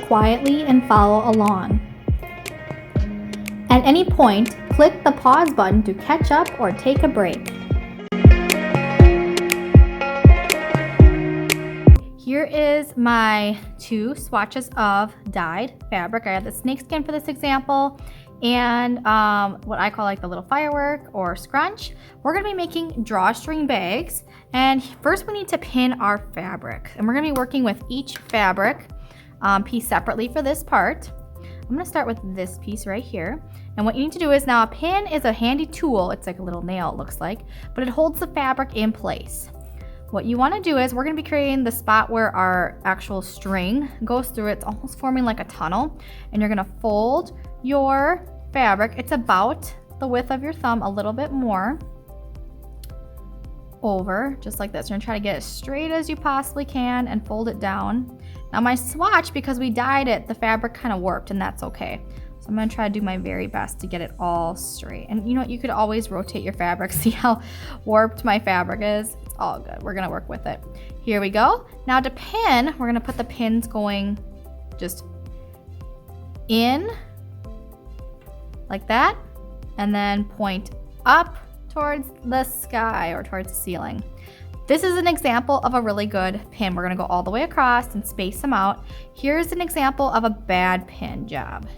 work quietly and follow along. At any point, click the pause button to catch up or take a break. Here is my 2 swatches of dyed fabric. I have the snakeskin for this example and what I call like the little firework or scrunch. We're gonna be making drawstring bags, and first we need to pin our fabric, and we're gonna be working with each fabric piece separately for this part. I'm gonna start with this piece right here, and what you need to do is, now a pin is a handy tool. It's like a little nail, it looks like, but it holds the fabric in place. What you want to do is, we're going to be creating the spot where our actual string goes through. It's almost forming like a tunnel, and you're going to fold your fabric. It's about the width of your thumb, a little bit more, over, just like this. You're going to try to get as straight as you possibly can and fold it down. Now my swatch, because we dyed it, the fabric kind of warped, and that's okay. So I'm going to try to do my very best to get it all straight. And you know what, you could always rotate your fabric. See how warped my fabric is? It's all good. We're going to work with it. Here we go. Now to pin, we're going to put the pins going just in like that, and then point up towards the sky or towards the ceiling. This is an example of a really good pin. We're going to go all the way across and space them out. Here's an example of a bad pin job.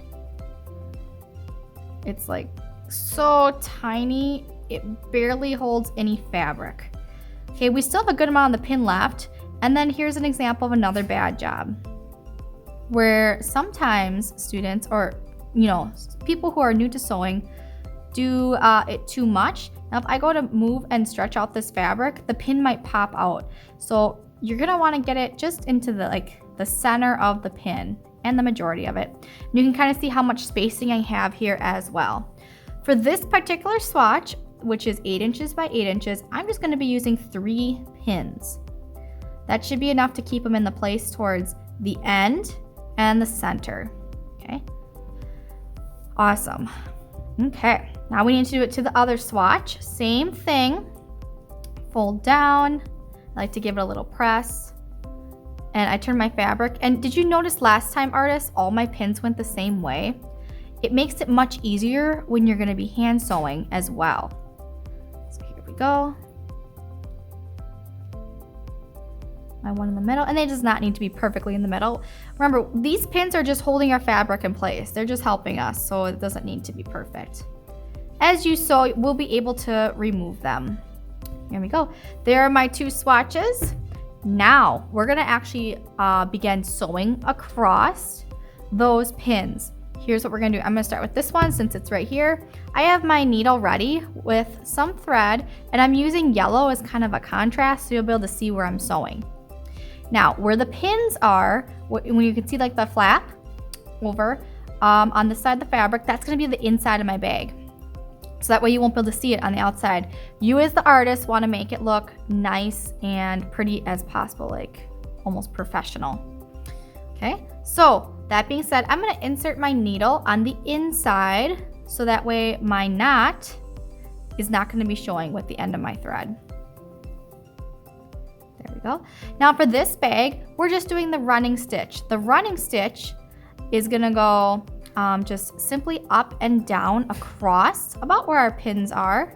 It's like so tiny, it barely holds any fabric. Okay, we still have a good amount of the pin left. And then here's an example of another bad job, where sometimes students, or people who are new to sewing, do it too much. Now if I go to move and stretch out this fabric, the pin might pop out. So you're gonna wanna get it just into the center of the pin and the majority of it. And you can kind of see how much spacing I have here as well. For this particular swatch, which is 8 inches by 8 inches, I'm just gonna be using 3 pins. That should be enough to keep them in the place towards the end and the center, okay? Awesome. Okay, now we need to do it to the other swatch. Same thing, fold down. I like to give it a little press, and I turn my fabric. And did you notice last time, artists, all my pins went the same way? It makes it much easier when you're gonna be hand sewing as well. So here we go. My one in the middle, and they does not need to be perfectly in the middle. Remember, these pins are just holding our fabric in place. They're just helping us, so it doesn't need to be perfect. As you sew, we'll be able to remove them. Here we go. There are my 2 swatches. Now, we're gonna actually begin sewing across those pins. Here's what we're gonna do. I'm gonna start with this one since it's right here. I have my needle ready with some thread, and I'm using yellow as kind of a contrast so you'll be able to see where I'm sewing. Now, where the pins are, when you can see like the flap over on the side of the fabric, that's gonna be the inside of my bag. So that way you won't be able to see it on the outside. You as the artist wanna make it look nice and pretty as possible, like almost professional. Okay, so that being said, I'm gonna insert my needle on the inside so that way my knot is not gonna be showing with the end of my thread. There we go. Now for this bag, we're just doing the running stitch. The running stitch is gonna go just simply up and down across about where our pins are.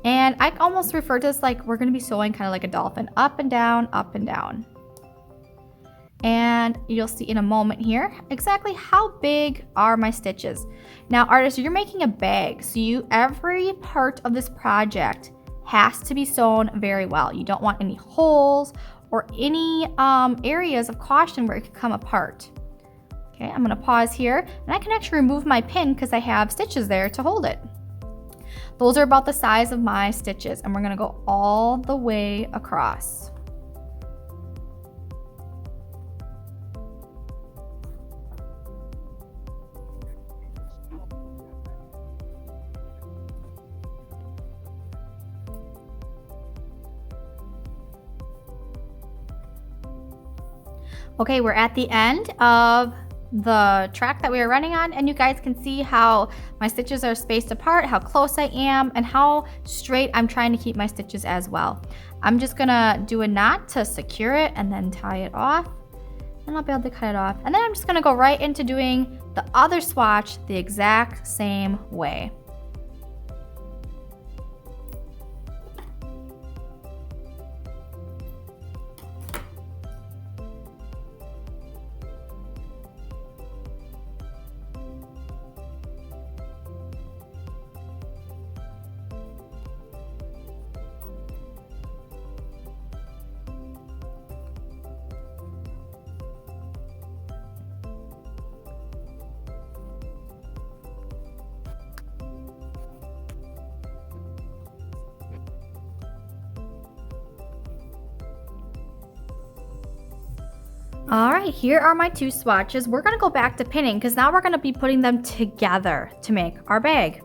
And I almost refer to this like we're gonna be sewing kind of like a dolphin, up and down, up and down. And you'll see in a moment here exactly how big are my stitches. Now artists, you're making a bag, so every part of this project has to be sewn very well. You don't want any holes or any areas of caution where it could come apart. Okay, I'm gonna pause here, and I can actually remove my pin because I have stitches there to hold it. Those are about the size of my stitches, and we're gonna go all the way across. Okay, we're at the end of the track that we are running on, and you guys can see how my stitches are spaced apart, how close I am, and how straight I'm trying to keep my stitches as well. I'm just gonna do a knot to secure it and then tie it off. and I'll be able to cut it off. And then I'm just gonna go right into doing the other swatch the exact same way. All right, here are my two swatches. We're gonna go back to pinning because now we're gonna be putting them together to make our bag.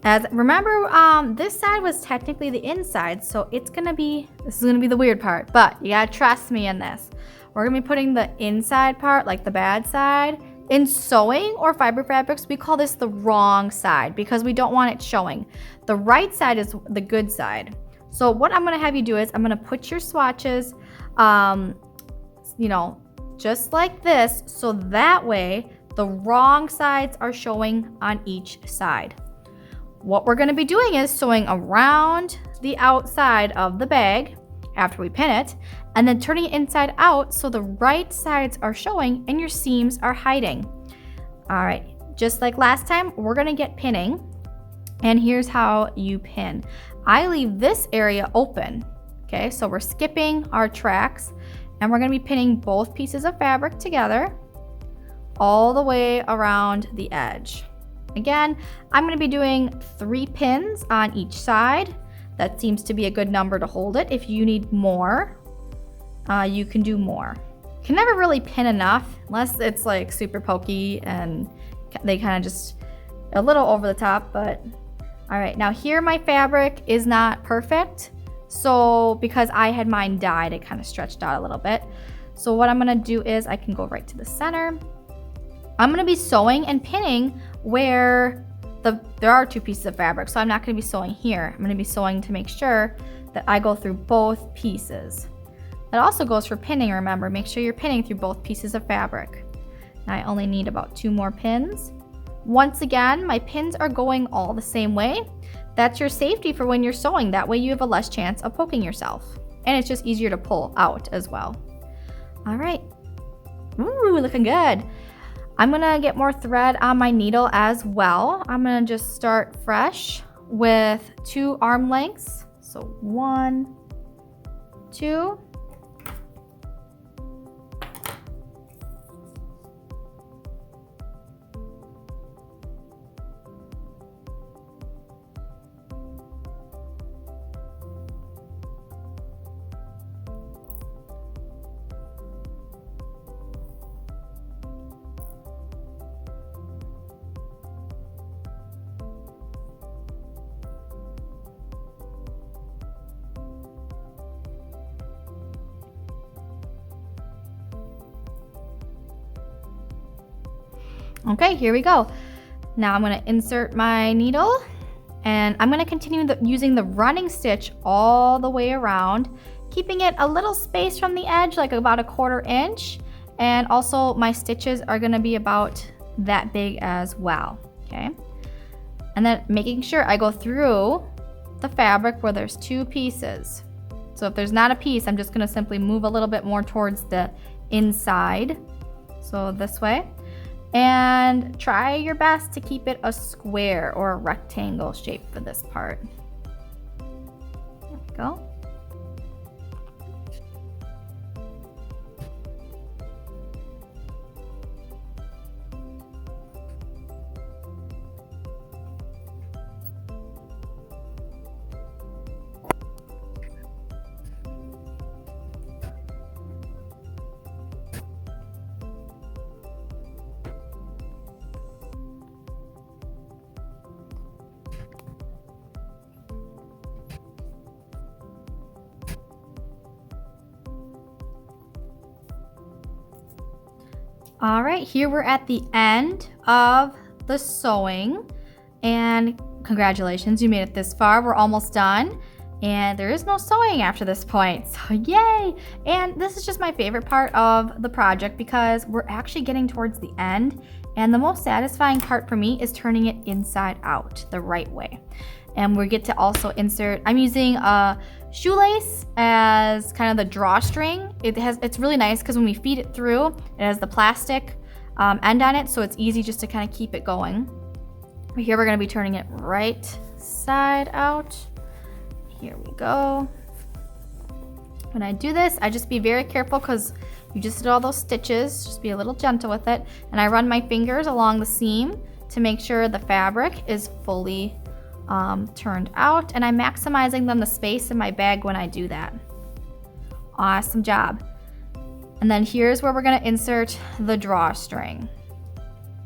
As remember, this side was technically the inside, so this is gonna be the weird part, but you gotta trust me in this. We're gonna be putting the inside part, like the bad side, in sewing or fiber fabrics. We call this the wrong side because we don't want it showing. The right side is the good side. So what I'm gonna have you do is I'm gonna put your swatches, you know, just like this, so that way the wrong sides are showing on each side. What we're going to be doing is sewing around the outside of the bag after we pin it, and then turning it inside out so the right sides are showing and your seams are hiding. All right, just like last time, we're going to get pinning, and here's how you pin. I leave this area open, okay? So we're skipping our tracks, and we're going to be pinning both pieces of fabric together all the way around the edge. Again, I'm going to be doing 3 pins on each side. That seems to be a good number to hold it. If you need more, you can do more. You can never really pin enough unless it's like super pokey and they kind of just a little over the top, but all right. Now here my fabric is not perfect. So because I had mine dyed, it kind of stretched out a little bit. So what I'm gonna do is I can go right to the center. I'm gonna be sewing and pinning where there are 2 pieces of fabric. So I'm not gonna be sewing here. I'm gonna be sewing to make sure that I go through both pieces. That also goes for pinning, remember, make sure you're pinning through both pieces of fabric. Now I only need about 2 more pins. Once again, my pins are going all the same way. That's your safety for when you're sewing. That way you have a less chance of poking yourself. And it's just easier to pull out as well. All right. Ooh, looking good. I'm gonna get more thread on my needle as well. I'm gonna just start fresh with 2 arm lengths. So 1, 2. Okay, here we go. Now I'm going to insert my needle, and I'm going to continue using the running stitch all the way around, keeping it a little space from the edge, like about 1/4 inch. And also my stitches are going to be about that big as well, okay? And then making sure I go through the fabric where there's 2 pieces. So if there's not a piece, I'm just going to simply move a little bit more towards the inside. So this way. And try your best to keep it a square or a rectangle shape for this part. There we go. All right, here we're at the end of the sewing, and congratulations, you made it this far. We're almost done, And there is no sewing after this point, so yay! And this is just my favorite part of the project because we're actually getting towards the end, and the most satisfying part for me is turning it inside out the right way. And we get to also insert, I'm using a shoelace as kind of the drawstring. It's really nice because when we feed it through, it has the plastic end on it, so it's easy just to kind of keep it going. But here we're gonna be turning it right side out. Here we go. When I do this, I just be very careful because you just did all those stitches. Just be a little gentle with it. And I run my fingers along the seam to make sure the fabric is fully turned out. And I'm maximizing the space in my bag when I do that. Awesome job. And then here's where we're gonna insert the drawstring.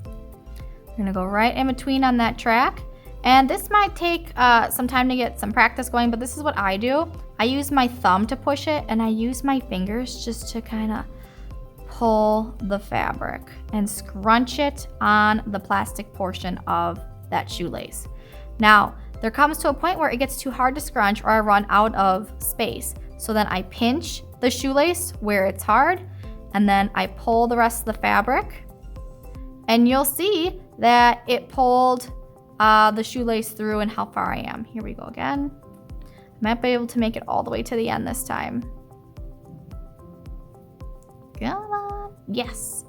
We're gonna go right in between on that track. And this might take some time to get some practice going, but this is what I do. I use my thumb to push it, and I use my fingers just to kind of pull the fabric and scrunch it on the plastic portion of that shoelace. Now, there comes to a point where it gets too hard to scrunch or I run out of space. So then I pinch the shoelace where it's hard, and then I pull the rest of the fabric, and you'll see that it pulled the shoelace through and how far I am. Here we go again. I might be able to make it all the way to the end this time. Come on. Yes.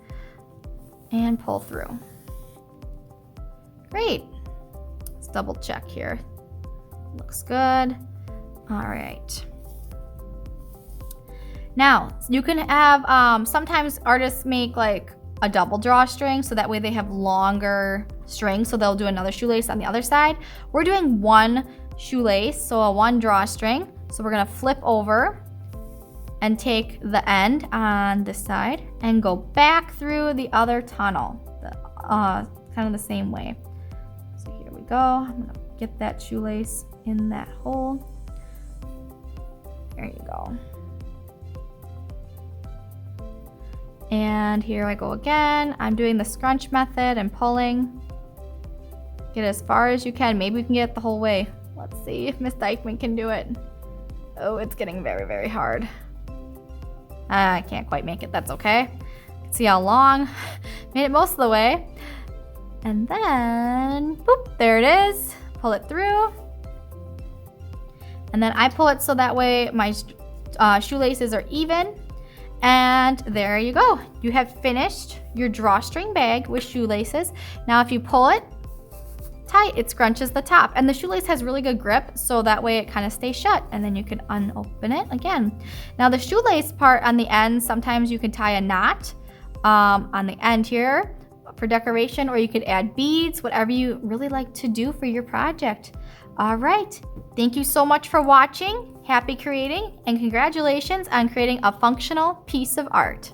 And pull through. Great. Let's double check here. Looks good. All right. Now, you can have, sometimes artists make like a double drawstring so that way they have longer string, so they'll do another shoelace on the other side. We're doing one shoelace, so a one drawstring. So we're gonna flip over and take the end on this side and go back through the other tunnel, kind of the same way. So here we go. I'm gonna get that shoelace in that hole. There you go. And here I go again. I'm doing the scrunch method and pulling. Get as far as you can. Maybe we can get it the whole way. Let's see if Miss Dykeman can do it. Oh, it's getting very, very hard. I can't quite make it. That's okay. See how long? Made it most of the way. And then, boop, there it is. Pull it through. And then I pull it so that way my shoelaces are even. And there you go. You have finished your drawstring bag with shoelaces. Now if you pull it tight, it scrunches the top. And the shoelace has really good grip, so that way it kind of stays shut. And then you can unopen it again. Now the shoelace part on the end, sometimes you can tie a knot on the end here for decoration, or you could add beads, whatever you really like to do for your project. All right, thank you so much for watching. Happy creating, and congratulations on creating a functional piece of art.